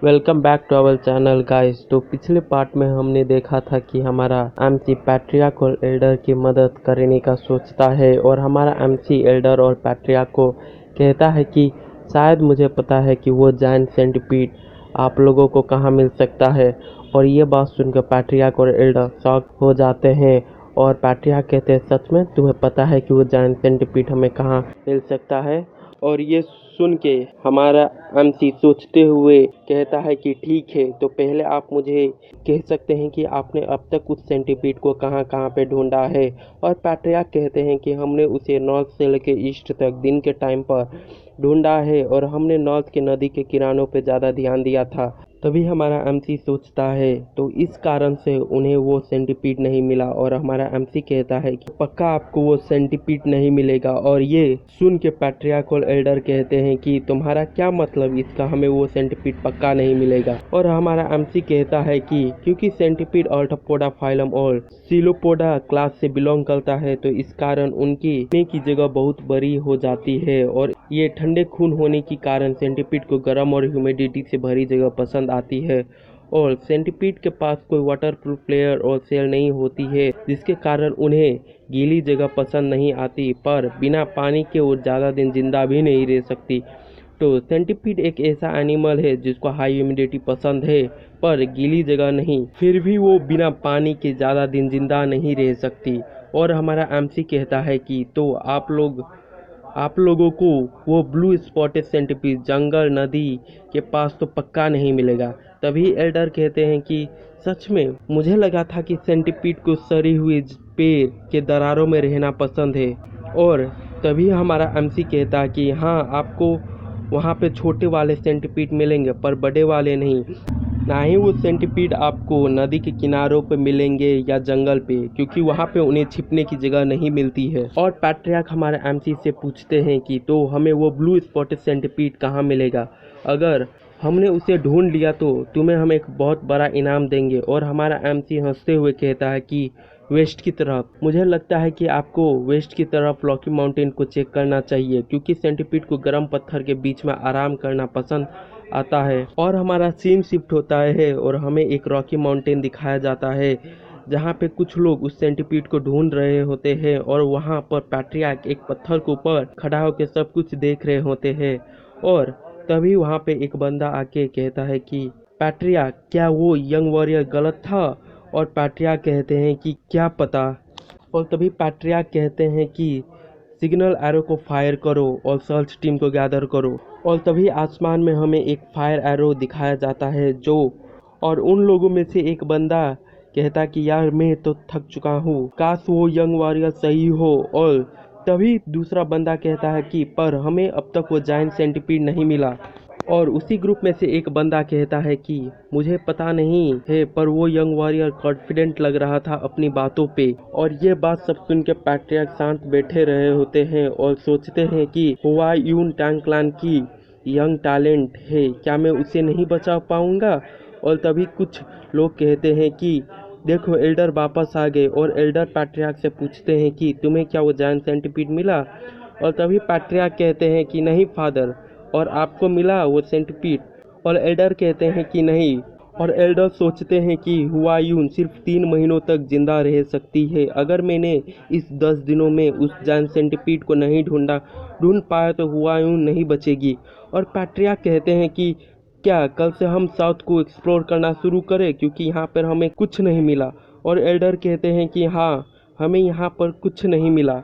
Welcome back to our channel guys. तो पिछले part में हमने देखा था कि हमारा एमसी पैट्रियार्क और एल्डर की मदद करने का सोचता है और हमारा एमसी एल्डर और पैट्रियार्क को कहता है कि शायद मुझे पता है कि वो जायंट सेंटिपीड आप लोगों को कहाँ मिल सकता है। और ये बात सुनकर पैट्रियार्क और एल्डर शॉक हो जाते हैं और पैट्रियार्क कहते हैं सच में तुम्हें पता है कि वो जायंट सेंटिपीड हमें कहाँ मिल सकता है। और ये सुन के हमारा एमसी सोचते हुए कहता है कि ठीक है, तो पहले आप मुझे कह सकते हैं कि आपने अब तक उस सेंटीपीड को कहाँ कहाँ पे ढूंढा है। और पैट्रियार्क कहते हैं कि हमने उसे नॉर्थ से लेकर ईस्ट तक दिन के टाइम पर ढूंढा है और हमने नॉर्थ के नदी के किनारों पे ज़्यादा ध्यान दिया था। तभी हमारा एमसी सोचता है तो इस कारण से उन्हें वो सेंटीपीड नहीं मिला। और हमारा एमसी कहता है कि पक्का आपको वो सेंटीपीड नहीं मिलेगा। और ये सुन के पैट्रियार्क और एल्डर कहते हैं कि तुम्हारा क्या मतलब इसका, हमें वो सेंटीपीड पक्का नहीं मिलेगा। और हमारा एमसी कहता है कि क्योंकि सेंटीपीड ऑर्थोपोडा फाइलम और सिलोपोडा क्लास से बिलोंग करता है तो इस कारण उनकी रहने की जगह बहुत बड़ी हो जाती है और ये ठंडे खून होने के कारण सेंटीपीड को गर्म और ह्यूमिडिटी से भरी जगह पसंद आती है। और सेंटीपीड के पास कोई वाटरप्रूफ लेयर और सेल नहीं होती है जिसके कारण उन्हें गीली जगह पसंद नहीं आती, पर बिना पानी के वो ज़्यादा दिन जिंदा भी नहीं रह सकती। तो सेंटीपीड एक ऐसा एनिमल है जिसको हाई ह्यूमिडिटी पसंद है पर गीली जगह नहीं, फिर भी वो बिना पानी के ज़्यादा दिन जिंदा नहीं रह सकती। और हमारा एमसी कहता है कि तो आप लोगों को वो ब्लू स्पॉटेड सेंटीपीड जंगल नदी के पास तो पक्का नहीं मिलेगा। तभी एल्डर कहते हैं कि सच में मुझे लगा था कि सेंटीपीड को सड़ी हुई पेड़ के दरारों में रहना पसंद है। और तभी हमारा एमसी कहता है कि हाँ, आपको वहाँ पे छोटे वाले सेंटीपीड मिलेंगे पर बड़े वाले नहीं, ना ही वो सेंटीपीड आपको नदी के किनारों पे मिलेंगे या जंगल पे, क्योंकि वहाँ पे उन्हें छिपने की जगह नहीं मिलती है। और पैट्रियार्क हमारे एमसी से पूछते हैं कि तो हमें वो ब्लू स्पॉटेड सेंटीपीड कहाँ मिलेगा, अगर हमने उसे ढूंढ लिया तो तुम्हें हम एक बहुत बड़ा इनाम देंगे। और हमारा एमसी हंसते हुए कहता है कि वेस्ट की तरफ, मुझे लगता है कि आपको वेस्ट की तरफ रॉकी माउंटेन को चेक करना चाहिए क्योंकि सेंटीपीड को गर्म पत्थर के बीच में आराम करना पसंद आता है। और हमारा सीन शिफ्ट होता है और हमें एक रॉकी माउंटेन दिखाया जाता है जहाँ पे कुछ लोग उस सेंटीपीड को ढूंढ रहे होते हैं और वहाँ पर पैट्रियार्क एक पत्थर के ऊपर खड़ा होकर सब कुछ देख रहे होते हैं। और तभी वहाँ पे एक बंदा आके कहता है कि पैट्रियार्क, क्या वो यंग वॉरियर गलत था? और पैट्रियार्क कहते हैं कि क्या पता। और तभी पैट्रियार्क कहते हैं कि सिग्नल एरो को फायर करो और सर्च टीम को गैदर करो। और तभी आसमान में हमें एक फायर एरो दिखाया जाता है जो, और उन लोगों में से एक बंदा कहता कि यार मैं तो थक चुका हूँ, काश वो यंग वॉरियर सही हो। और तभी दूसरा बंदा कहता है कि पर हमें अब तक वो जायंट सेंटीपीड नहीं मिला। और उसी ग्रुप में से एक बंदा कहता है कि मुझे पता नहीं है पर वो यंग वॉरियर कॉन्फिडेंट लग रहा था अपनी बातों पे। और ये बात सब सुन के पैट्रियार्क शांत बैठे रहे होते हैं और सोचते हैं कि हुआयून टैंकलान की यंग टैलेंट है, क्या मैं उसे नहीं बचा पाऊंगा। और तभी कुछ लोग कहते हैं कि देखो एल्डर वापस आ गए। और एल्डर पैट्रियार्क से पूछते हैं कि तुम्हें क्या वो जायंट सेंटीपीड मिला। और तभी पैट्रियार्क कहते हैं कि नहीं फादर, और आपको मिला वो सेंटीपीड। और एल्डर कहते हैं कि नहीं। और एल्डर सोचते हैं कि हुआयून सिर्फ 3 महीनों तक जिंदा रह सकती है, अगर मैंने इस 10 दिनों में उस जायंट सेंटीपीड को नहीं ढूंढ पाया तो हुआयून नहीं बचेगी। और पैट्रियार्क कहते हैं कि क्या कल से हम साउथ को एक्सप्लोर करना शुरू करें क्योंकि यहाँ पर हमें कुछ नहीं मिला। और एल्डर कहते हैं कि हाँ, हमें यहाँ पर कुछ नहीं मिला।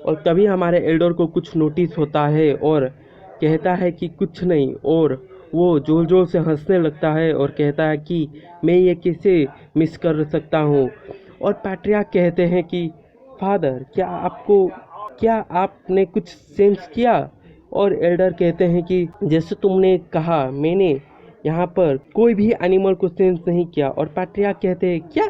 और तभी हमारे एल्डर को कुछ नोटिस होता है और कहता है कि कुछ नहीं, और वो जोर जोर से हंसने लगता है और कहता है कि मैं ये कैसे मिस कर सकता हूँ। और पैट्रियार्क कहते हैं कि फादर, क्या आपने कुछ सेंस किया। और एल्डर कहते हैं कि जैसे तुमने कहा मैंने यहाँ पर कोई भी एनिमल को सेंस नहीं किया। और पैट्रियार्क कहते हैं क्या।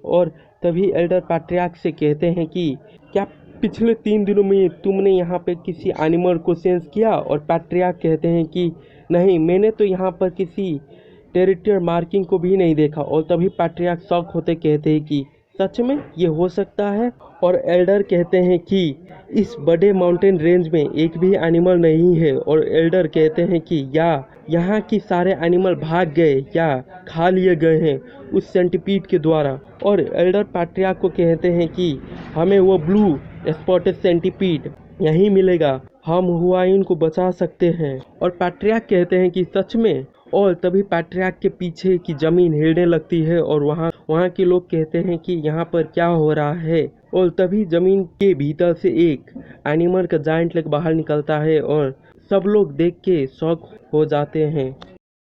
और तभी एल्डर पैट्रियार्क से कहते हैं कि क्या पिछले 3 दिनों में तुमने यहाँ पे किसी एनिमल को सेंस किया। और पैट्रियार्क कहते हैं कि नहीं, मैंने तो यहाँ पर किसी टेरिटरी मार्किंग को भी नहीं देखा। और तभी पैट्रियार्क शॉक होते कहते हैं कि सच में ये हो सकता है? और एल्डर कहते हैं कि इस बड़े माउंटेन रेंज में एक भी एनिमल नहीं है, और एल्डर कहते हैं कि या यहाँ की सारे एनिमल भाग गए या खा लिए गए हैं उस सेंटीपीड के द्वारा। और एल्डर पैट्रियार्क को कहते हैं कि हमें वो ब्लू स्पॉटेड सेंटीपीड यहीं मिलेगा, हम हुआइन को बचा सकते हैं। और पैट्रियार्क कहते हैं कि सच में। और तभी पैट्रियार्क के पीछे की ज़मीन हिलने लगती है और वहाँ के लोग कहते हैं कि यहाँ पर क्या हो रहा है। और तभी ज़मीन के भीतर से एक एनिमल का जायंट लेग बाहर निकलता है और सब लोग देख के शॉक हो जाते हैं।